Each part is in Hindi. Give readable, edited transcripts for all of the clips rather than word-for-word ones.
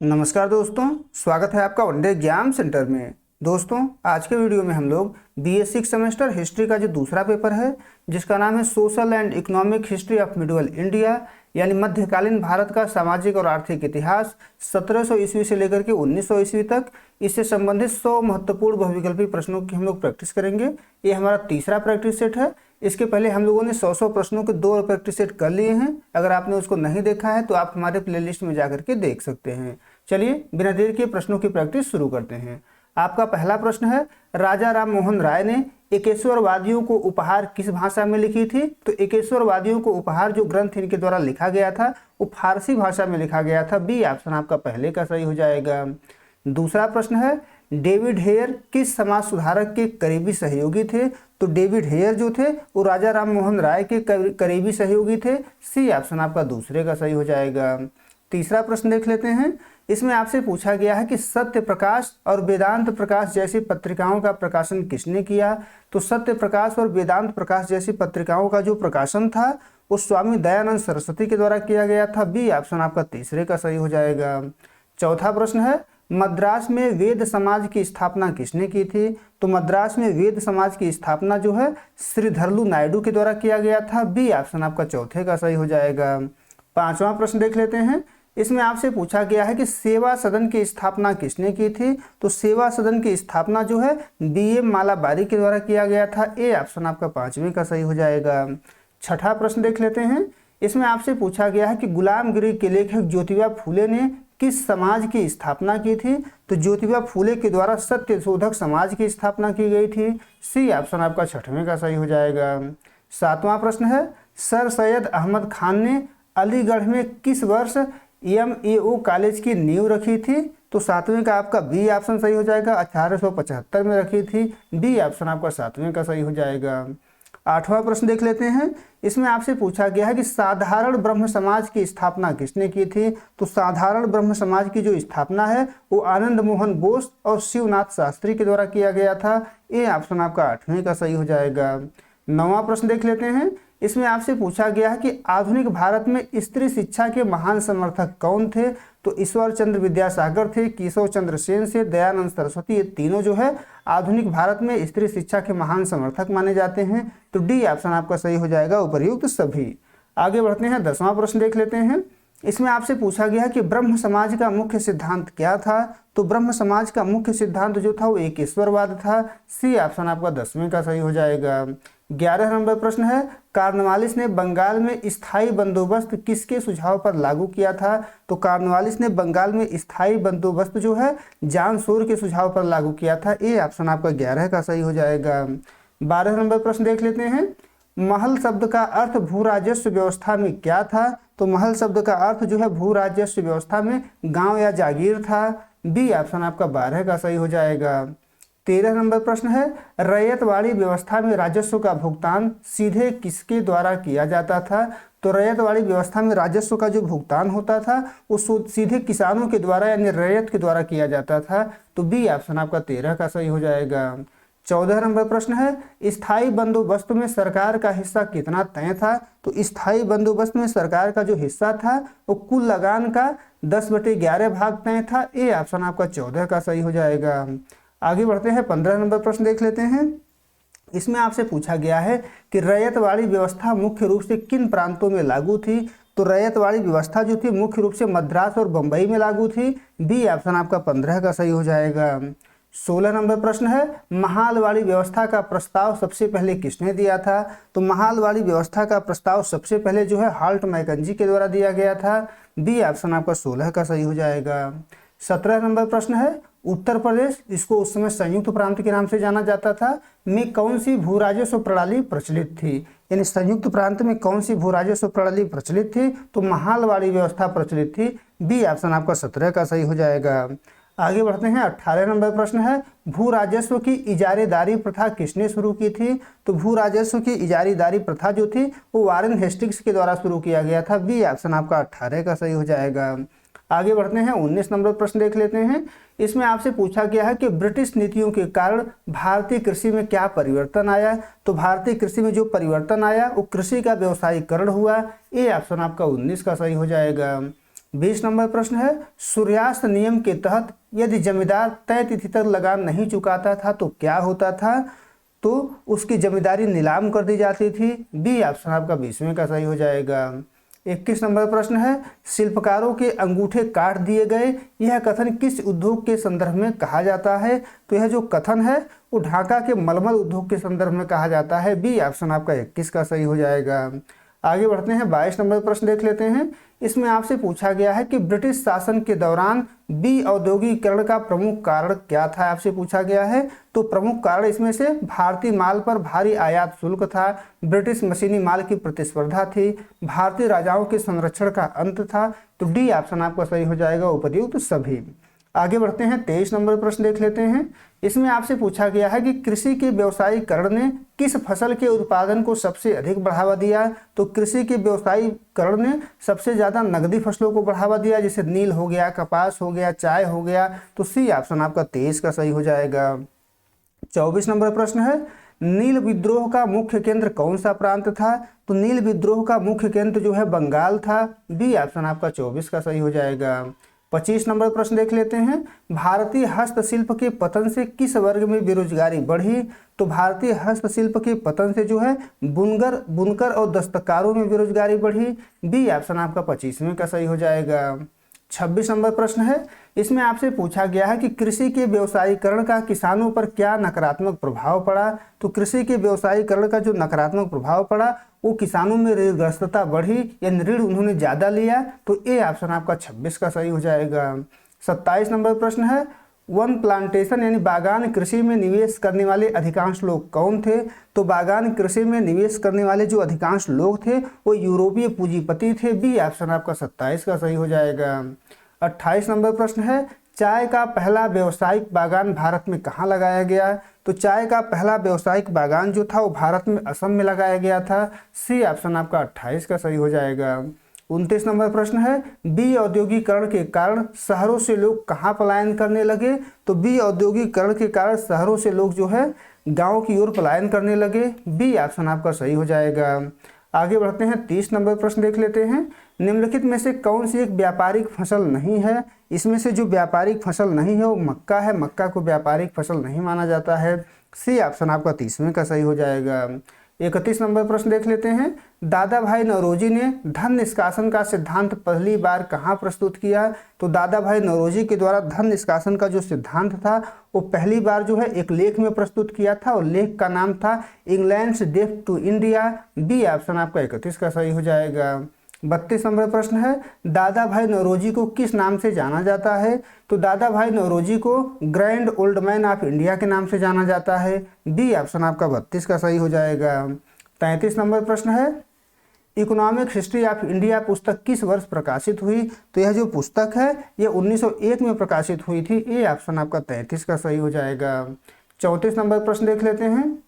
नमस्कार दोस्तों, स्वागत है आपका वनडे ज्ञान सेंटर में। दोस्तों, आज के वीडियो में हम लोग बीए सिक्स सेमेस्टर हिस्ट्री का जो दूसरा पेपर है जिसका नाम है social and economic history of medieval India यानी मध्यकालीन भारत का सामाजिक और आर्थिक इतिहास 1700 ईस्वी से लेकर के 1900 ईस्वी तक, इससे संबंधित 100 महत्वपूर्ण बहुविकल्पी प्रश्नों की हम लोग प्रैक्टिस करेंगे। ये हमारा तीसरा प्रैक्टिस सेट है। इसके पहले हम लोगों ने 100 प्रश्नों के 2 प्रैक्टिस सेट कर लिए हैं। अगर आपने उसको नहीं देखा है तो आप हमारे प्लेलिस्ट में जाकर के देख सकते हैं। चलिए बिना देर के प्रश्नों की प्रैक्टिस शुरू करते हैं। आपका पहला प्रश्न है, राजा राम मोहन राय ने एकेश्वरवादियों को उपहार किस भाषा में लिखी थी? तो एकेश्वरवादियों को उपहार जो ग्रंथ इनके द्वारा लिखा गया था वो फारसी भाषा में लिखा गया था। बी ऑप्शन आपका पहले का सही हो जाएगा। दूसरा प्रश्न है, डेविड हेयर किस समाज सुधारक के करीबी सहयोगी थे? तो डेविड हेयर जो थे वो राजा राम मोहन राय के करीबी सहयोगी थे। सी ऑप्शन आपका दूसरे का सही हो जाएगा। तीसरा प्रश्न देख लेते हैं। इसमें आपसे पूछा गया है कि सत्य प्रकाश और वेदांत प्रकाश जैसी पत्रिकाओं का प्रकाशन किसने किया? तो सत्य प्रकाश और वेदांत प्रकाश जैसी पत्रिकाओं का जो प्रकाशन था वो स्वामी दयानंद सरस्वती के द्वारा किया गया था। बी ऑप्शन आपका तीसरे का सही हो जाएगा। चौथा प्रश्न है, मद्रास में वेद समाज की स्थापना किसने की थी? तो मद्रास में वेद समाज की स्थापना जो है श्रीधरलू नायडू के द्वारा किया गया था। बी ऑप्शन आपका चौथे का सही हो जाएगा। पांचवा प्रश्न देख लेते हैं। इसमें आपसे पूछा गया है कि सेवा सदन की स्थापना किसने की थी? तो सेवा सदन की स्थापना जो है बीएम मालाबारी के द्वारा किया गया था। ए ऑप्शन आपका पांचवें का सही हो जाएगा। छठा प्रश्न देख लेते हैं। इसमें आपसे पूछा गया है कि गुलामगिरी के लेखक ज्योतिबा फूले ने किस समाज की स्थापना की थी? तो ज्योतिबा फूले के द्वारा सत्य शोधक समाज की स्थापना की गई थी। सी ऑप्शन आपका छठवें का सही हो जाएगा। सातवां प्रश्न है, सर सैयद अहमद खान ने अलीगढ़ में किस वर्ष एमएओ कॉलेज की नींव रखी थी? तो सातवें का आपका बी ऑप्शन सही हो जाएगा। 1875 में रखी थी। डी ऑप्शन आपका सातवें का सही हो जाएगा। आठवां प्रश्न देख लेते हैं। इसमें आपसे पूछा गया है कि साधारण ब्रह्म समाज की स्थापना किसने की थी? तो साधारण ब्रह्म समाज की जो स्थापना है वो आनंद मोहन बोस और शिवनाथ शास्त्री के द्वारा किया गया था। ए ऑप्शन आपका आठवें का सही हो जाएगा। नौवां प्रश्न देख लेते हैं। इसमें आपसे पूछा गया है कि आधुनिक भारत में स्त्री शिक्षा के महान समर्थक कौन थे? तो ईश्वर चंद्र विद्यासागर थे, केशव चंद्र सेन से, दयानंद सरस्वती, ये तीनों जो है आधुनिक भारत में स्त्री शिक्षा के महान समर्थक माने जाते हैं। तो डी ऑप्शन आपका सही हो जाएगा, उपर्युक्त सभी। आगे बढ़ते हैं, 10वां प्रश्न देख लेते हैं। इसमें आपसे पूछा गया है कि ब्रह्म समाज का मुख्य सिद्धांत क्या था? तो ब्रह्म समाज का मुख्य सिद्धांत जो था वो एकेश्वरवाद था। सी ऑप्शन आपका 10वें का सही हो जाएगा। 11 नंबर प्रश्न है, कार्नवालिस ने बंगाल में स्थायी बंदोबस्त किसके सुझाव पर लागू किया था? तो कार्नवालिस ने बंगाल में स्थायी बंदोबस्त जो है जॉन शोर के सुझाव पर लागू किया था। ए ऑप्शन आपका 11 का सही हो जाएगा। 12 नंबर प्रश्न देख लेते हैं। महल शब्द का अर्थ भू राजस्व व्यवस्था में क्या था? तो महल शब्द का अर्थ जो है भू राजस्व व्यवस्था में गांव या जागीर था। बी ऑप्शन आपका 12 का सही हो जाएगा। 13 नंबर प्रश्न है, रैयतवाड़ी व्यवस्था में राजस्व का भुगतान सीधे किसके द्वारा किया जाता था? तो रैयतवाड़ी व्यवस्था में राजस्व का जो भुगतान होता था वो सीधे किसानों के द्वारा यानी रैयत के द्वारा किया जाता था। तो बी ऑप्शन आपका 13 का सही हो जाएगा। 14 नंबर प्रश्न है, स्थायी बंदोबस्त में सरकार का हिस्सा कितना तय था? तो स्थायी बंदोबस्त में सरकार का जो हिस्सा था वो कुल लगान का 10/11 भाग तय था। ए ऑप्शन आपका 14 का सही हो जाएगा। आगे बढ़ते हैं, 15 नंबर प्रश्न देख लेते हैं। इसमें आपसे पूछा गया है कि रैयतवाड़ी व्यवस्था मुख्य रूप से किन प्रांतों में लागू थी? तो रैयतवाड़ी व्यवस्था जो थी मुख्य रूप से मद्रास और बंबई में लागू थी। बी ऑप्शन आपका 15 का सही हो जाएगा। 16 नंबर प्रश्न है, महालवाड़ी व्यवस्था का प्रस्ताव सबसे पहले किसने दिया था? तो महालवाड़ी व्यवस्था का प्रस्ताव सबसे पहले जो है हाल्ट मैकेंजी के द्वारा दिया गया था। बी ऑप्शन आपका 16 का सही हो जाएगा। 17 नंबर प्रश्न है, उत्तर प्रदेश, इसको उस समय संयुक्त प्रांत के नाम से जाना जाता था, में कौन सी भू राजस्व प्रणाली प्रचलित थी? यानी संयुक्त प्रांत में कौन सी भू राजस्व प्रणाली प्रचलित थी? तो महालवाड़ी व्यवस्था प्रचलित थी। बी ऑप्शन आपका 17 का सही हो जाएगा। आगे बढ़ते हैं, 18 नंबर प्रश्न है, भू राजस्व की इजारेदारी प्रथा किसने शुरू की थी? तो भू राजस्व की इजारेदारी प्रथा जो थी वो वारेन हेस्टिंग्स के द्वारा शुरू किया गया था। बी ऑप्शन आपका 18 का सही हो जाएगा। आगे बढ़ते हैं, 19 नंबर प्रश्न देख लेते हैं। इसमें आपसे पूछा गया है कि ब्रिटिश नीतियों के कारण भारतीय कृषि में क्या परिवर्तन आया? तो भारतीय कृषि में जो परिवर्तन आया वो कृषि का व्यवसायीकरण हुआ। ए ऑप्शन आपका 19 का सही हो जाएगा। 20 नंबर प्रश्न है, सूर्यास्त नियम के तहत यदि जमींदार तय तिथि तक लगान नहीं चुकाता था तो क्या होता था? तो उसकी जमींदारी नीलाम कर दी जाती थी। बी ऑप्शन आपका 20वें का सही हो जाएगा। 21 नंबर प्रश्न है, शिल्पकारों के अंगूठे काट दिए गए, यह कथन किस उद्योग के संदर्भ में कहा जाता है? तो यह जो कथन है वो ढाका के मलमल उद्योग के संदर्भ में कहा जाता है। बी ऑप्शन आपका 21 का सही हो जाएगा। आगे बढ़ते हैं, 22 नंबर प्रश्न देख लेते हैं। इसमें आपसे पूछा गया है कि ब्रिटिश शासन के दौरान बी औद्योगिकीकरण का प्रमुख कारण क्या था, आपसे पूछा गया है। तो प्रमुख कारण इसमें से भारतीय माल पर भारी आयात शुल्क था, ब्रिटिश मशीनी माल की प्रतिस्पर्धा थी, भारतीय राजाओं के संरक्षण का अंत था। तो डी ऑप्शन आपका सही हो जाएगा, उपयुक्त सभी। आगे बढ़ते हैं, 23 नंबर प्रश्न देख लेते हैं। इसमें आपसे पूछा गया है कि कृषि के व्यवसायीकरण ने किस फसल के उत्पादन को सबसे अधिक बढ़ावा दिया? तो कृषि के व्यवसायीकरण ने सबसे ज्यादा नकदी फसलों को बढ़ावा दिया, जैसे नील हो गया, कपास हो गया, चाय हो गया। तो सी ऑप्शन आपका 23 का सही हो जाएगा। 24 नंबर प्रश्न है, नील विद्रोह का मुख्य केंद्र कौन सा प्रांत था? तो नील विद्रोह का मुख्य केंद्र जो है बंगाल था। बी ऑप्शन आपका 24 का सही हो जाएगा। 25 नंबर प्रश्न देख लेते हैं। भारतीय हस्तशिल्प के पतन से किस वर्ग में बेरोजगारी बढ़ी? तो भारतीय हस्तशिल्प के पतन से जो है बुनकर और दस्तकारों में बेरोजगारी बढ़ी। बी ऑप्शन आपका 25वें का सही हो जाएगा। 26 नंबर प्रश्न है। इसमें आपसे पूछा गया है कि कृषि के व्यवसायीकरण का किसानों पर क्या नकारात्मक प्रभाव पड़ा? तो कृषि के व्यवसायीकरण का जो नकारात्मक प्रभाव पड़ा वो किसानों में ऋणग्रस्तता बढ़ी, यानी ऋण उन्होंने ज्यादा लिया। तो ए ऑप्शन आपका 26 का सही हो जाएगा। 27 नंबर प्रश्न है, वन प्लांटेशन यानी बागान कृषि में निवेश करने वाले अधिकांश लोग कौन थे? तो बागान कृषि में निवेश करने वाले जो अधिकांश लोग थे वो यूरोपीय पूंजीपति थे। बी ऑप्शन आपका 27 का सही हो जाएगा। 28 नंबर प्रश्न है, चाय का पहला व्यावसायिक बागान भारत में कहाँ लगाया गया? तो चाय का पहला व्यावसायिक बागान जो था वो भारत में असम में लगाया गया था। सी ऑप्शन आपका 28 का सही हो जाएगा। 29 नंबर प्रश्न है, बी औद्योगिकरण के कारण शहरों से लोग कहाँ पलायन करने लगे? तो बी औद्योगिकरण के कारण शहरों से लोग जो है गांव की ओर पलायन करने लगे। बी ऑप्शन आपका सही हो जाएगा। आगे बढ़ते हैं, 30 नंबर प्रश्न देख लेते हैं। निम्नलिखित में से कौन सी एक व्यापारिक फसल नहीं है? इसमें से जो व्यापारिक फसल नहीं है वो मक्का है। मक्का को व्यापारिक फसल नहीं माना जाता है। सी ऑप्शन आपका 30वें का सही हो जाएगा। 31 नंबर प्रश्न देख लेते हैं। दादा भाई नौरोजी ने धन निष्कासन का सिद्धांत पहली बार कहाँ प्रस्तुत किया? तो दादा भाई नौरोजी के द्वारा धन निष्कासन का जो सिद्धांत था वो पहली बार जो है एक लेख में प्रस्तुत किया था और लेख का नाम था England's debt to India. B option आपका 31 का सही हो जाएगा। 32 नंबर प्रश्न है, दादा भाई नौरोजी को किस नाम से जाना जाता है? तो दादा भाई नौरोजी को grand old man of India के नाम से जाना जाता है। बी ऑप्शन आपका 32 का सही हो जाएगा। 33 नंबर प्रश्न है, इकोनॉमिक हिस्ट्री ऑफ इंडिया पुस्तक किस वर्ष प्रकाशित हुई? तो यह जो पुस्तक है ये 1901 में प्रकाशित हुई थी। ए ऑप्शन आपका 33 का सही हो जाएगा। 34 नंबर प्रश्न देख लेते हैं।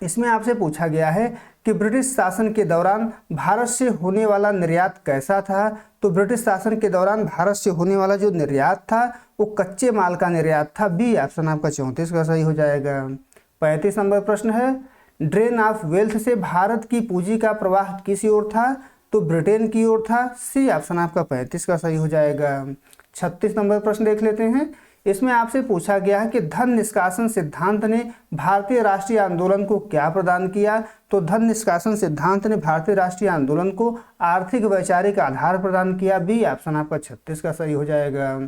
इसमें आपसे पूछा गया है कि ब्रिटिश शासन के दौरान भारत से होने वाला निर्यात कैसा था? तो ब्रिटिश शासन के दौरान भारत से होने वाला जो निर्यात था वो कच्चे माल का निर्यात था। बी ऑप्शन आपका 34 का सही हो जाएगा। 35 नंबर प्रश्न है, ड्रेन ऑफ वेल्थ से भारत की पूंजी का प्रवाह किस ओर था? तो ब्रिटेन की ओर था। सी ऑप्शन आपका 35 का सही हो जाएगा। 36 नंबर प्रश्न देख लेते हैं। इसमें आपसे पूछा गया है कि धन निष्कासन सिद्धांत ने भारतीय राष्ट्रीय आंदोलन को क्या प्रदान किया? तो धन निष्कासन सिद्धांत ने भारतीय राष्ट्रीय आंदोलन को आर्थिक वैचारिक आधार प्रदान किया। बी ऑप्शन आपका 36 का सही हो जाएगा।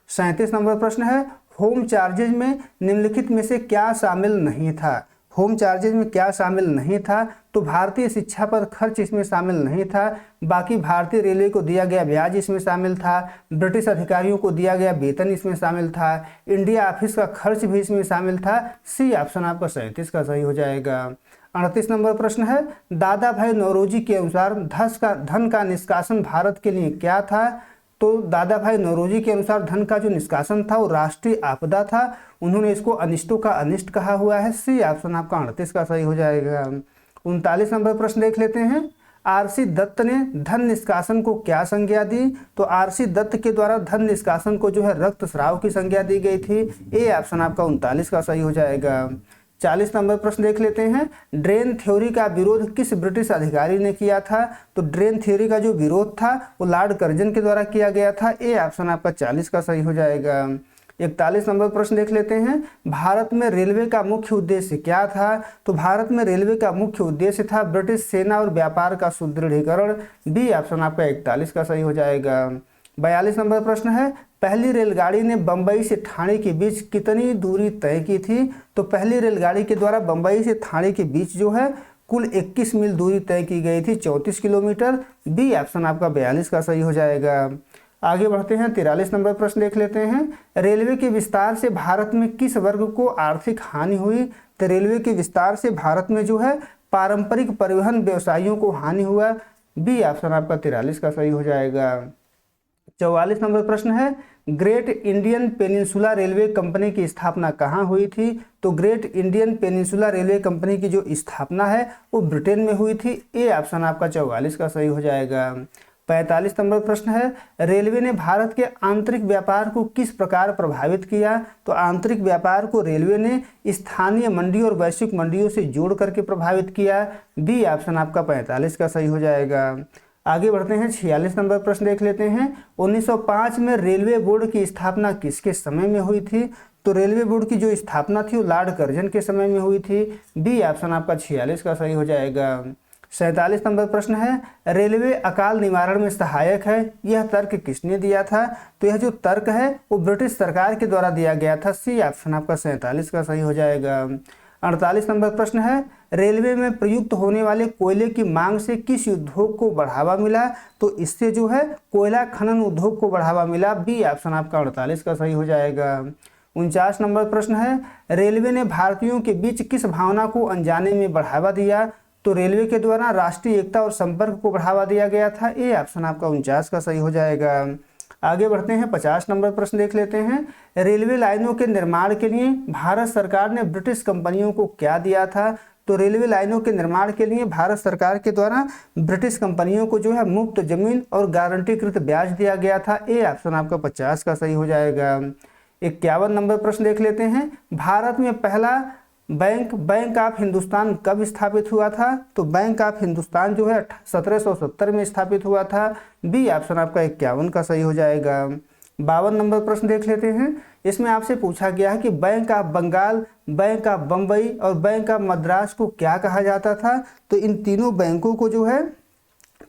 37 नंबर प्रश्न है, होम चार्जेज में निम्नलिखित में से क्या शामिल नहीं था? होम चार्जेज में क्या शामिल नहीं था? तो भारतीय शिक्षा पर खर्च इसमें शामिल नहीं था। बाकी भारतीय रेलवे को दिया गया ब्याज इसमें शामिल था। ब्रिटिश अधिकारियों को दिया गया वेतन इसमें शामिल था। इंडिया ऑफिस का खर्च भी इसमें शामिल था। सी ऑप्शन आपका 37 का सही हो जाएगा। 38 नंबर प्रश्न है, दादा भाई नौरोजी के अनुसार धन का निष्कासन भारत के लिए क्या था? तो दादा भाई नौरोजी के अनुसार धन का जो निष्कासन था वो राष्ट्रीय आपदा था। उन्होंने इसको अनिष्टों का अनिष्ट कहा हुआ है। सी ऑप्शन आपका 38 का सही हो जाएगा। 39 नंबर प्रश्न देख लेते हैं। आरसी दत्त ने धन निष्कासन को क्या संज्ञा दी? तो आरसी दत्त के द्वारा धन निष्कासन को जो है रक्तस्राव की संज्ञा दी गई थी। ए ऑप्शन आपका 39 का सही हो जाएगा। 40 नंबर प्रश्न देख लेते हैं। ड्रेन थ्योरी का विरोध किस ब्रिटिश अधिकारी ने किया था? तो ड्रेन थ्योरी का जो विरोध था वो लॉर्ड कर्जन के द्वारा किया गया था। ए ऑप्शन आपका 40 का सही हो जाएगा। 41 नंबर प्रश्न देख लेते हैं। भारत में रेलवे का मुख्य उद्देश्य क्या था? तो भारत में रेलवे का मुख्य उद्देश्य था ब्रिटिश सेना और व्यापार का सुदृढ़ीकरण। बी ऑप्शन आपका 41 का सही हो जाएगा। 42 नंबर प्रश्न है। पहली रेलगाड़ी ने बंबई से ठाणे के बीच कितनी दूरी तय की थी? तो पहली रेलगाड़ी के द्वारा बंबई से ठाणे के बीच जो है कुल 21 मील दूरी तय की गई थी, 34 किलोमीटर। बी ऑप्शन आपका 42 का सही हो जाएगा। आगे बढ़ते हैं, 43 नंबर प्रश्न देख लेते हैं। रेलवे के विस्तार से भारत में किस वर्ग को आर्थिक हानि हुई? तो रेलवे के विस्तार से भारत में जो है पारंपरिक परिवहन व्यवसायियों को हानि हुआ। बी ऑप्शन आपका 43 का सही हो जाएगा। 44 नंबर प्रश्न है। Great Indian peninsula railway company की स्थापना कहाँ हुई थी? तो great Indian peninsula railway company की जो स्थापना है वो ब्रिटेन में हुई थी। ए ऑप्शन आपका 44 का सही हो जाएगा। 45 नंबर प्रश्न है। रेलवे ने भारत के आंतरिक व्यापार को किस प्रकार प्रभावित किया? तो आंतरिक व्यापार को रेलवे ने स्थानीय मंडियों और वैश्विक मंडियों से जोड़ करके प्रभावित किया। बी ऑप्शन आपका 45 का सही हो जाएगा। आगे बढ़ते हैं, 46 नंबर प्रश्न देख लेते हैं। 1905 में रेलवे बोर्ड की स्थापना किसके समय में हुई थी? तो रेलवे बोर्ड की जो स्थापना थी वो लॉर्ड कर्जन के समय में हुई थी। बी ऑप्शन आपका 46 का सही हो जाएगा। 47 नंबर प्रश्न है। रेलवे अकाल निवारण में सहायक है, यह तर्क किसने दिया था? तो यह जो तर्क है वो ब्रिटिश सरकार के द्वारा दिया गया था। सी ऑप्शन आपका 47 का सही हो जाएगा। 48 नंबर प्रश्न है। रेलवे में प्रयुक्त होने वाले कोयले की मांग से किस उद्योग को बढ़ावा मिला? तो इससे जो है कोयला खनन उद्योग को बढ़ावा मिला। बी ऑप्शन आपका 48 का सही हो जाएगा। 49 नंबर प्रश्न है। रेलवे ने भारतीयों के बीच किस भावना को अनजाने में बढ़ावा दिया? तो रेलवे के द्वारा राष्ट्रीय एकता और संपर्क को बढ़ावा दिया गया था। ए ऑप्शन आपका 49 का सही हो जाएगा। आगे बढ़ते हैं, 50 नंबर प्रश्न देख लेते हैं। रेलवे लाइनों के निर्माण के लिए भारत सरकार ने ब्रिटिश कंपनियों को क्या दिया था? तो रेलवे लाइनों के निर्माण के लिए भारत सरकार के द्वारा ब्रिटिश कंपनियों को जो है मुफ्त जमीन और गारंटीकृत ब्याज दिया गया था। ए ऑप्शन आपका 50 का सही हो जाएगा। 51 नंबर प्रश्न देख लेते हैं। भारत में पहला बैंक ऑफ हिंदुस्तान कब स्थापित हुआ था? तो बैंक ऑफ हिंदुस्तान जो है 1770 में स्थापित हुआ था। बी ऑप्शन आपका 51 का सही हो जाएगा। 52 नंबर प्रश्न देख लेते हैं। इसमें आपसे पूछा गया है कि bank of Bengal, bank of Bombay और बैंक ऑफ मद्रास को क्या कहा जाता था? तो इन तीनों बैंकों को जो है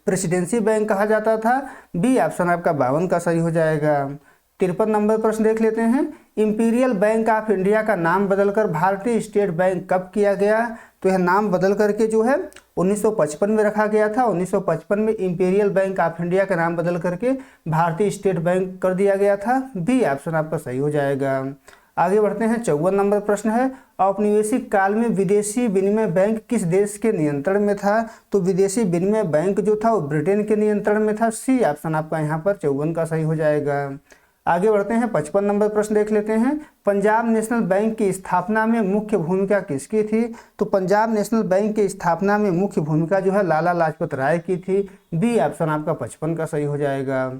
प्रेसिडेंसी बैंक कहा जाता था। बी ऑप्शन आपका 52 का सही हो जाएगा। 53 नंबर प्रश्न देख लेते हैं। इंपीरियल बैंक ऑफ इंडिया का नाम बदलकर भारतीय स्टेट बैंक कब किया गया? तो यह नाम बदल करके जो है 1955 में रखा गया था। 1955 में इंपीरियल बैंक ऑफ इंडिया का नाम बदल करके भारतीय स्टेट बैंक कर दिया गया था। बी ऑप्शन आपका सही हो जाएगा। आगे बढ़ते हैं, 54 नंबर प्रश्न है। औपनिवेशिक काल में विदेशी विनिमय बैंक किस देश के नियंत्रण में था? तो विदेशी विनिमय बैंक जो था वो ब्रिटेन के नियंत्रण में था। सी ऑप्शन आपका यहाँ पर 54 का सही हो जाएगा। आगे बढ़ते हैं, 55 नंबर प्रश्न देख लेते हैं। पंजाब नेशनल बैंक की स्थापना में मुख्य भूमिका किसकी थी? तो पंजाब नेशनल बैंक की स्थापना में मुख्य भूमिका जो है लाला लाजपत राय की थी। बी ऑप्शन आपका 55 का सही हो जाएगा।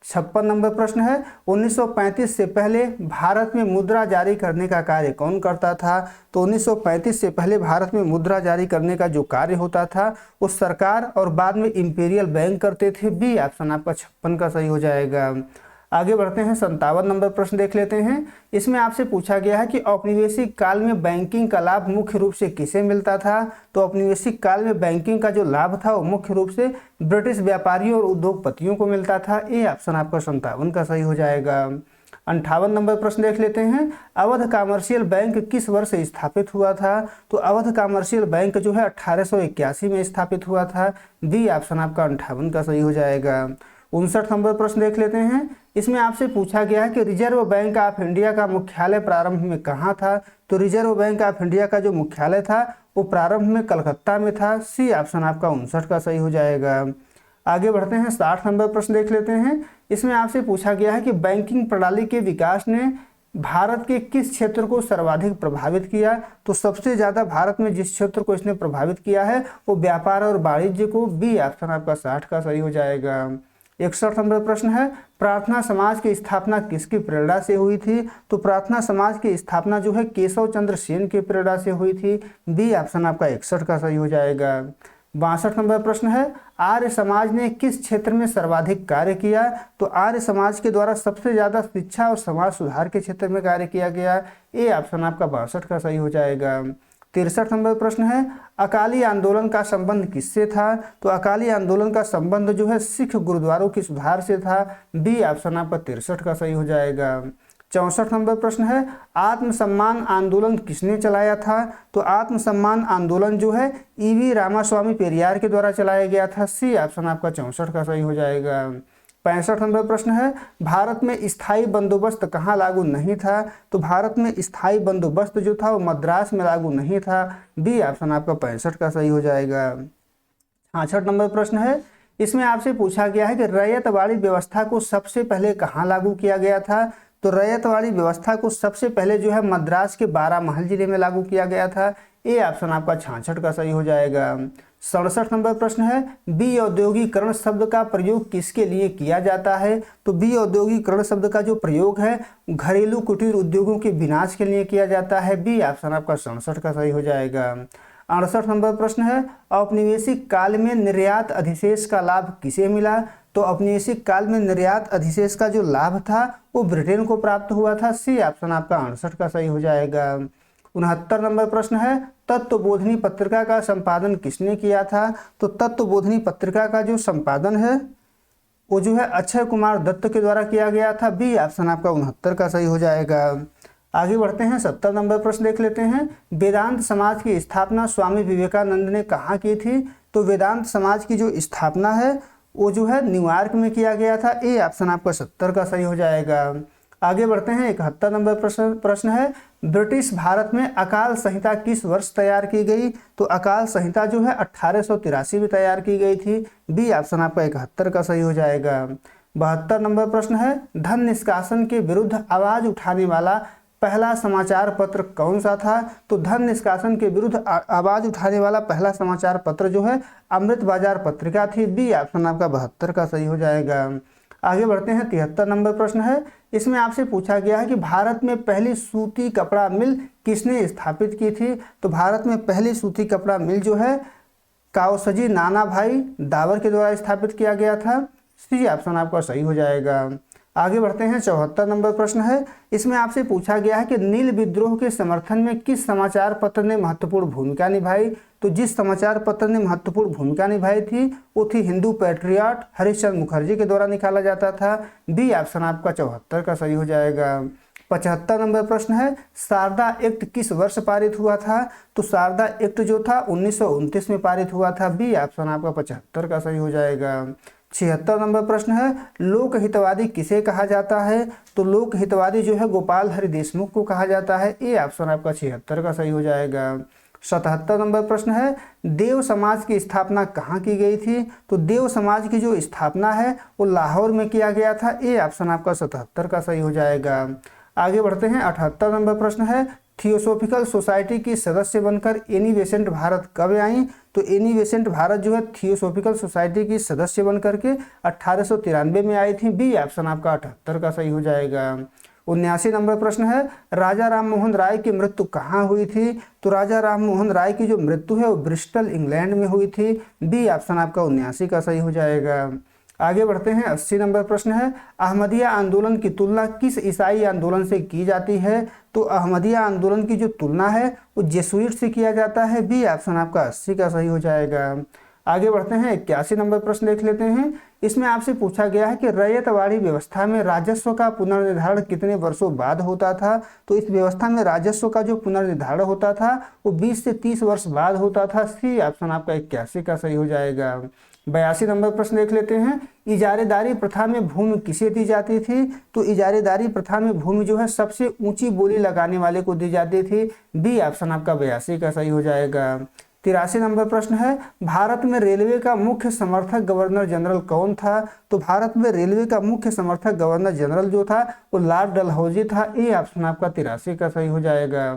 56 नंबर प्रश्न है। 1935 से पहले भारत में मुद्रा जारी करने का कार्य कौन करता था? तो 1935 से पहले भारत में मुद्रा जारी करने का जो कार्य होता था वो सरकार और बाद में इंपीरियल बैंक करते थे। बी ऑप्शन आपका 56 का सही हो जाएगा। आगे बढ़ते हैं, 57 नंबर प्रश्न देख लेते हैं। इसमें आपसे पूछा गया है कि औपनिवेशिक काल में बैंकिंग का लाभ मुख्य रूप से किसे मिलता था? तो औपनिवेशिक काल में बैंकिंग का जो लाभ था वो मुख्य रूप से ब्रिटिश व्यापारियों और उद्योगपतियों को मिलता था। ए ऑप्शन आपका 57 का सही हो जाएगा। 58 नंबर प्रश्न देख लेते हैं। अवध कॉमर्शियल बैंक किस वर्ष स्थापित हुआ था? तो अवध कॉमर्शियल बैंक जो है 1881 में स्थापित हुआ था। बी ऑप्शन आपका 58 का सही हो जाएगा। 59 नंबर प्रश्न देख लेते हैं। इसमें आपसे पूछा गया है कि रिजर्व बैंक ऑफ इंडिया का मुख्यालय प्रारंभ में कहाँ था? तो रिजर्व बैंक ऑफ इंडिया का जो मुख्यालय था वो प्रारंभ में कलकत्ता में था। सी ऑप्शन आपका 59 का सही हो जाएगा। आगे बढ़ते हैं, 60 नंबर प्रश्न देख लेते हैं। इसमें आपसे पूछा गया है कि बैंकिंग प्रणाली के विकास ने भारत के किस क्षेत्र को सर्वाधिक प्रभावित किया? तो सबसे ज्यादा भारत में जिस क्षेत्र को इसने प्रभावित किया है वो व्यापार और वाणिज्य को। बी ऑप्शन आपका 60 का सही हो जाएगा। 61 नंबर प्रश्न है, प्रार्थना समाज की स्थापना किसकी प्रेरणा से हुई थी? तो प्रार्थना समाज की स्थापना जो है केशव चंद्र सेन की प्रेरणा से हुई थी। बी ऑप्शन आपका 61 का सही हो जाएगा। 62 नंबर प्रश्न है, आर्य समाज ने किस क्षेत्र में सर्वाधिक कार्य किया? तो आर्य समाज के द्वारा सबसे ज्यादा शिक्षा और समाज सुधार के क्षेत्र में कार्य किया गया। ए ऑप्शन आपका 62 का सही हो जाएगा। 63 नंबर प्रश्न है, अकाली आंदोलन का संबंध किससे था? तो अकाली आंदोलन का संबंध जो है सिख गुरुद्वारों की सुधार से था। बी ऑप्शन आपका 63 का सही हो जाएगा। 64 नंबर प्रश्न है, आत्मसम्मान आंदोलन किसने चलाया था? तो आत्मसम्मान आंदोलन जो है ईवी रामास्वामी पेरियार के द्वारा चलाया गया था। सी ऑप्शन आपका 64 का सही हो जाएगा। 65 नंबर प्रश्न है, भारत में स्थायी बंदोबस्त कहाँ लागू नहीं था? तो भारत में स्थायी बंदोबस्त जो था वो मद्रास में लागू नहीं था। बी ऑप्शन आपका 65 का सही हो जाएगा। 66 नंबर प्रश्न है, इसमें आपसे पूछा गया है कि रैयतवाड़ी व्यवस्था को सबसे पहले कहाँ लागू किया गया था? तो रैयतवाड़ी व्यवस्था को सबसे पहले जो है मद्रास के बारामहल जिले में लागू किया गया था। ए ऑप्शन आपका 66 का सही हो जाएगा। 67 नंबर प्रश्न है, बी औद्योगिकरण शब्द का प्रयोग किसके लिए किया जाता है? तो बी औद्योगिकरण शब्द का जो प्रयोग है घरेलू कुटीर उद्योगों के विनाश के लिए किया जाता है। बी ऑप्शन आपका 67 का सही हो जाएगा। 68 नंबर प्रश्न है, औपनिवेशिक काल में निर्यात अधिशेष का लाभ किसे मिला? तो औपनिवेशिक काल में निर्यात अधिशेष का जो लाभ था वो ब्रिटेन को प्राप्त हुआ था। सी ऑप्शन आपका 68 का सही हो जाएगा। 69 नंबर प्रश्न है, तत्वबोधिनी पत्रिका का संपादन किसने किया था? तो तत्वबोधिनी पत्रिका का जो संपादन है वो जो है अक्षय कुमार दत्त के द्वारा किया गया था। बी ऑप्शन आपका 69 का सही हो जाएगा। आगे बढ़ते हैं, 70 नंबर प्रश्न देख लेते हैं। वेदांत समाज की स्थापना स्वामी विवेकानंद ने कहाँ की थी? तो वेदांत समाज की जो स्थापना है वो जो है न्यूयॉर्क में किया गया था। ए ऑप्शन आपका 70 का सही हो जाएगा। आगे बढ़ते हैं, 71 नंबर प्रश्न है, ब्रिटिश भारत में अकाल संहिता किस वर्ष तैयार की गई? तो अकाल संहिता जो है 1883 में तैयार की गई थी। बी ऑप्शन आपका 71 का सही हो जाएगा। 72 नंबर प्रश्न है, धन निष्कासन के विरुद्ध आवाज उठाने वाला पहला समाचार पत्र कौन सा था? तो धन निष्कासन के विरुद्ध आवाज उठाने वाला पहला समाचार पत्र जो है अमृत बाजार पत्रिका थी। बी ऑप्शन आपका 72 का सही हो जाएगा। आगे बढ़ते हैं, 73 नंबर प्रश्न है, इसमें आपसे पूछा गया है कि भारत में पहली सूती कपड़ा मिल किसने स्थापित की थी? तो भारत में पहली सूती कपड़ा मिल जो है काओसजी नाना भाई दावर के द्वारा स्थापित किया गया था। सी ऑप्शन आपका सही हो जाएगा। आगे बढ़ते हैं, 74 नंबर प्रश्न है, इसमें आपसे पूछा गया है कि नील विद्रोह के समर्थन में किस समाचार पत्र ने महत्वपूर्ण भूमिका निभाई? तो जिस समाचार पत्र ने महत्वपूर्ण भूमिका निभाई थी वो थी हिंदू पैट्रियट, हरिश्चंद्र मुखर्जी के द्वारा निकाला जाता था। बी ऑप्शन आपका 74 का सही हो जाएगा। 75 नंबर प्रश्न है, शारदा एक्ट किस वर्ष पारित हुआ था? तो शारदा एक्ट जो था 1929 में पारित हुआ था। बी ऑप्शन आपका 75 का सही हो जाएगा। 76 नंबर प्रश्न है, लोक हितवादी किसे कहा जाता है? तो लोक हितवादी जो है गोपाल हरि देशमुख को कहा जाता है। ए ऑप्शन आपका 76 का सही हो जाएगा। 77 नंबर प्रश्न है, देव समाज की स्थापना कहाँ की गई थी? तो देव समाज की जो स्थापना है वो लाहौर में किया गया था। ए ऑप्शन आपका 77 का सही हो जाएगा। आगे बढ़ते हैं, 78 नंबर प्रश्न है, थियोसॉफिकल सोसाइटी की सदस्य बनकर एनी बेसेंट भारत कब आई? तो एनी बेसेंट भारत जो है थियोसॉफिकल सोसाइटी की सदस्य बनकर के 1893 में आई थी। बी ऑप्शन आपका 78 का सही हो जाएगा। 79 नंबर प्रश्न है, राजा राम मोहन राय की मृत्यु कहाँ हुई थी? तो राजा राम मोहन राय की जो मृत्यु है वो ब्रिस्टल इंग्लैंड में हुई थी। बी ऑप्शन आपका 79 का सही हो जाएगा। आगे बढ़ते हैं, 80 नंबर प्रश्न है, अहमदिया आंदोलन की तुलना किस ईसाई आंदोलन से की जाती है? तो अहमदिया आंदोलन की जो तुलना है वो जेसुइट से किया जाता है। बी ऑप्शन आपका 80 का सही हो जाएगा। आगे बढ़ते हैं, 81 नंबर प्रश्न देख लेते हैं। इसमें आपसे पूछा गया है कि रैयतवाड़ी व्यवस्था में राजस्व का पुनर्निर्धारण कितने वर्षों बाद होता था? तो इस व्यवस्था में राजस्व का जो पुनर्निर्धारण होता था वो 20 से 30 वर्ष बाद होता था। सी ऑप्शन आपका 81 का सही हो जाएगा। 82 नंबर प्रश्न देख लेते हैं, इजारेदारी प्रथा में भूमि किसे दी जाती थी? तो इजारेदारी प्रथा में भूमि जो है सबसे ऊंची बोली लगाने वाले को दी जाती थी। बी ऑप्शन आपका 82 का सही हो जाएगा। 83 नंबर प्रश्न है, भारत में रेलवे का मुख्य समर्थक गवर्नर जनरल कौन था? तो भारत में रेलवे का मुख्य समर्थक गवर्नर जनरल जो था वो लॉर्ड डलहौजी था। ए ऑप्शन आपका 83 का सही हो जाएगा।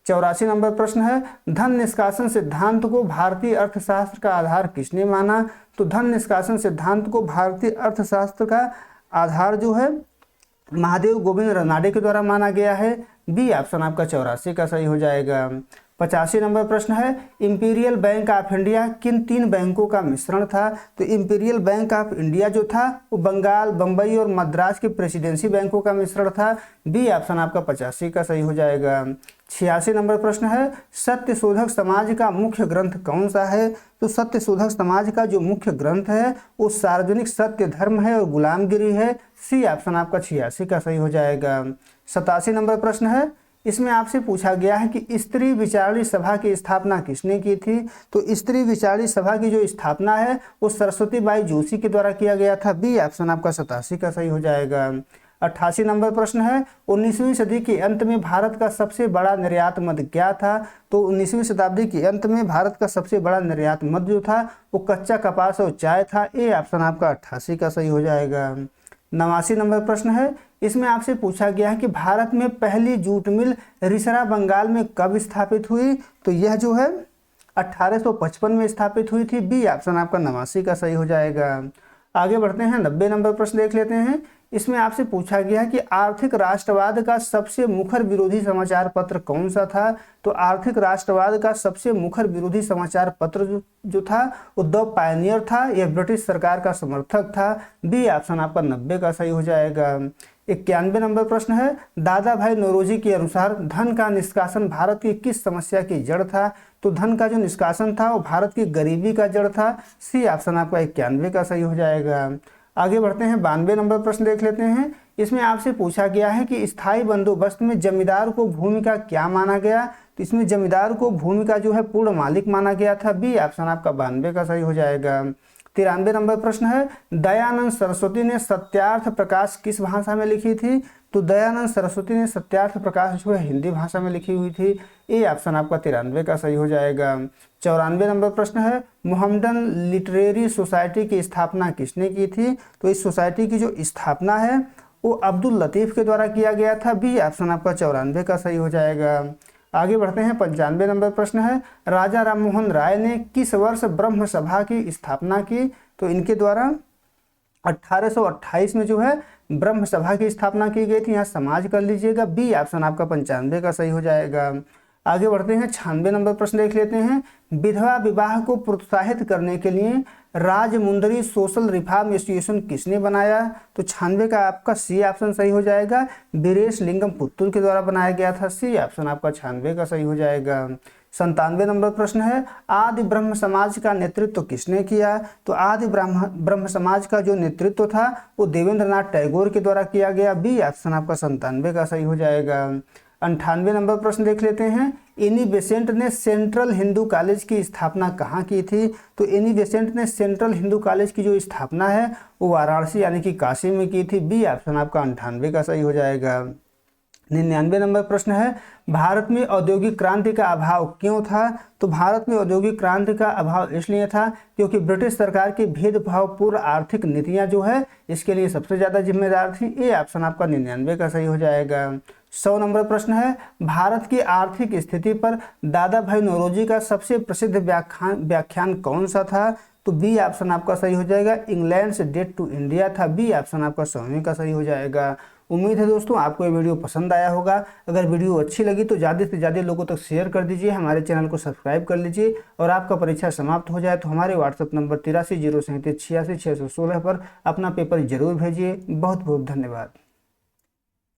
84 नंबर प्रश्न है, धन निष्कासन सिद्धांत को भारतीय अर्थशास्त्र का आधार किसने माना? तो धन निष्कासन सिद्धांत को भारतीय अर्थशास्त्र का आधार जो है महादेव गोविंद रनाडे के द्वारा माना गया है। बी ऑप्शन आपका 84 का सही हो जाएगा। 85 नंबर प्रश्न है, इंपीरियल बैंक ऑफ इंडिया किन 3 बैंकों का मिश्रण था? तो इंपीरियल बैंक ऑफ इंडिया जो था वो बंगाल, बंबई और मद्रास के प्रेसिडेंसी बैंकों का मिश्रण था। बी ऑप्शन आपका 85 का सही हो जाएगा। 86 नंबर प्रश्न है, सत्यशोधक समाज का मुख्य ग्रंथ कौन सा है? तो सत्यशोधक समाज का जो मुख्य ग्रंथ है वो सार्वजनिक सत्य धर्म है और गुलामगिरी है। सी ऑप्शन आपका 86 का सही हो जाएगा। 87 नंबर प्रश्न है, इसमें आपसे पूछा गया है कि स्त्री विचारणी सभा की स्थापना किसने की थी? तो स्त्री विचारणी सभा की जो स्थापना है वो सरस्वती बाई जोशी के द्वारा किया गया था। बी ऑप्शन आपका 87 का सही हो जाएगा। 88 नंबर प्रश्न है, 19वीं सदी के अंत में भारत का सबसे बड़ा निर्यात मद क्या था? तो 19वीं शताब्दी के अंत में भारत का सबसे बड़ा निर्यात मद जो था वो कच्चा कपास और चाय था। ए ऑप्शन आपका 88 का सही हो जाएगा। 89 नंबर प्रश्न है, इसमें आपसे पूछा गया है कि भारत में पहली जूट मिल रिसरा बंगाल में कब स्थापित हुई? तो यह जो है 1855 में स्थापित हुई थी। बी ऑप्शन आपका 89 का सही हो जाएगा। आगे बढ़ते हैं, 90 नंबर प्रश्न देख लेते हैं। इसमें आपसे पूछा गया है कि आर्थिक राष्ट्रवाद का सबसे मुखर विरोधी समाचार पत्र कौन सा था? तो आर्थिक राष्ट्रवाद का सबसे मुखर विरोधी समाचार पत्र जो था वो द पायनियर था। यह ब्रिटिश सरकार का समर्थक था। बी ऑप्शन आपका 90 का सही हो जाएगा। 91 नंबर प्रश्न है, दादा भाई नौरोजी के अनुसार धन का निष्कासन भारत की किस समस्या की जड़ था? तो धन का जो निष्कासन था वो भारत की गरीबी का जड़ था। सी ऑप्शन आपका 91 का सही हो जाएगा। आगे बढ़ते हैं, 92 नंबर प्रश्न देख लेते हैं। इसमें आपसे पूछा गया है कि स्थायी बंदोबस्त में जमींदार को भूमि का क्या माना गया? तो इसमें जमींदार को भूमि का जो है पूर्ण मालिक माना गया था। बी ऑप्शन आपका 92 का सही हो जाएगा। 93 नंबर प्रश्न है, दयानंद सरस्वती ने सत्यार्थ प्रकाश किस भाषा में लिखी थी? तो दयानंद सरस्वती ने सत्यार्थ प्रकाश जो है हिंदी भाषा में लिखी हुई थी। ए ऑप्शन आपका 93 का सही हो जाएगा। 94 नंबर प्रश्न है, मोहम्मदन लिटरेरी सोसाइटी की स्थापना किसने की थी? तो इस सोसाइटी की जो स्थापना है वो अब्दुल लतीफ के द्वारा किया गया था। बी ऑप्शन आपका 94 का सही हो जाएगा। आगे बढ़ते हैं, 95 नंबर प्रश्न है, राजा राममोहन राय ने किस वर्ष ब्रह्म सभा की स्थापना की? तो इनके द्वारा 1828 में जो है ब्रह्म सभा की स्थापना की गई थी। यहाँ समाज कर लीजिएगा। बी ऑप्शन आपका 95 का सही हो जाएगा। आगे बढ़ते हैं, 96 नंबर प्रश्न देख लेते हैं। विधवा विवाह को प्रोत्साहित करने के लिए राजमुंदरी सोशल रिफॉर्म एसोसिएशन किसने बनाया? तो 96 का आपका सी ऑप्शन सही हो जाएगा। वीरेश लिंगम पुत्तुल के द्वारा बनाया गया था। सी ऑप्शन आपका 96 का सही हो जाएगा। 97 नंबर प्रश्न है, आदि ब्रह्म समाज का नेतृत्व किसने किया? तो आदि ब्रह्म समाज का जो नेतृत्व था वो देवेंद्रनाथ टैगोर के द्वारा किया गया। बी ऑप्शन आपका 97 का सही हो जाएगा। 98 नंबर प्रश्न देख लेते हैं, एनी बेसेंट ने सेंट्रल हिंदू कॉलेज की स्थापना कहाँ की थी? तो एनी बेसेंट ने सेंट्रल हिंदू कॉलेज की जो स्थापना है वो वाराणसी यानी कि काशी में की थी। बी ऑप्शन आपका 98 का सही हो जाएगा। 99 नंबर प्रश्न है, भारत में औद्योगिक क्रांति का अभाव क्यों था? तो भारत में औद्योगिक क्रांति का अभाव इसलिए था क्योंकि ब्रिटिश सरकार की भेदभावपूर्ण आर्थिक नीतियां जो है इसके लिए सबसे ज्यादा जिम्मेदार थी। ये ऑप्शन आपका 99 का सही हो जाएगा। 100 नंबर प्रश्न है, भारत की आर्थिक स्थिति पर दादा भाई नौरोजी का सबसे प्रसिद्ध व्याख्यान कौन सा था? तो बी ऑप्शन आपका सही हो जाएगा। इंग्लैंड से डेट टू इंडिया था। बी ऑप्शन आपका 100वें का सही हो जाएगा। उम्मीद है दोस्तों आपको ये वीडियो पसंद आया होगा। अगर वीडियो अच्छी लगी तो ज़्यादा से ज़्यादा लोगों तक शेयर कर दीजिए, हमारे चैनल को सब्सक्राइब कर लीजिए और आपका परीक्षा समाप्त हो जाए तो हमारे व्हाट्सएप नंबर 83 037 86 616 पर अपना पेपर जरूर भेजिए। बहुत बहुत धन्यवाद।